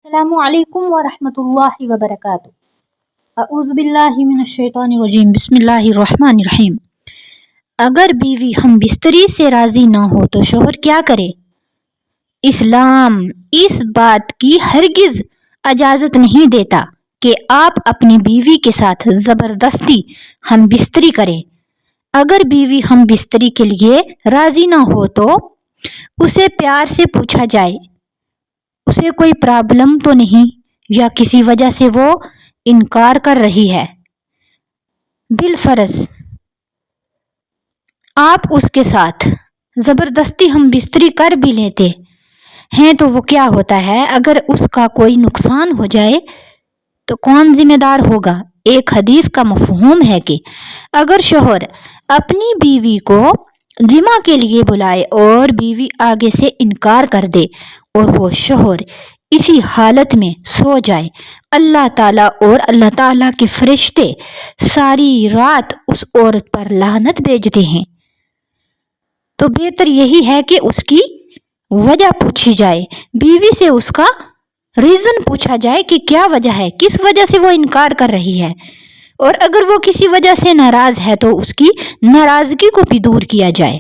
السلام علیکم ورحمۃ اللہ وبرکاتہ۔ اعوذ باللہ من الشیطان الرجیم، بسم اللہ الرحمن الرحیم۔ اگر بیوی ہم بستری سے راضی نہ ہو تو شوہر کیا کرے؟ اسلام اس بات کی ہرگز اجازت نہیں دیتا کہ آپ اپنی بیوی کے ساتھ زبردستی ہم بستری کریں۔ اگر بیوی ہم بستری کے لیے راضی نہ ہو تو اسے پیار سے پوچھا جائے اسے کوئی پرابلم تو نہیں یا کسی وجہ سے وہ انکار کر رہی ہے۔ بالفرض آپ اس کے ساتھ زبردستی ہم بستری کر بھی لیتے ہیں تو وہ کیا ہوتا ہے؟ اگر اس کا کوئی نقصان ہو جائے تو کون ذمہ دار ہوگا؟ ایک حدیث کا مفہوم ہے کہ اگر شوہر اپنی بیوی کو جمع کے لیے بلائے اور بیوی آگے سے انکار کر دے اور وہ شوہر اسی حالت میں سو جائے، اللہ تعالیٰ اور اللہ تعالیٰ کے فرشتے ساری رات اس عورت پر لعنت بھیجتے ہیں، تو بہتر یہی ہے کہ اس کی وجہ پوچھی جائے، بیوی سے اس کا ریزن پوچھا جائے کہ کیا وجہ ہے، کس وجہ سے وہ انکار کر رہی ہے، اور اگر وہ کسی وجہ سے ناراض ہے تو اس کی ناراضگی کو بھی دور کیا جائے۔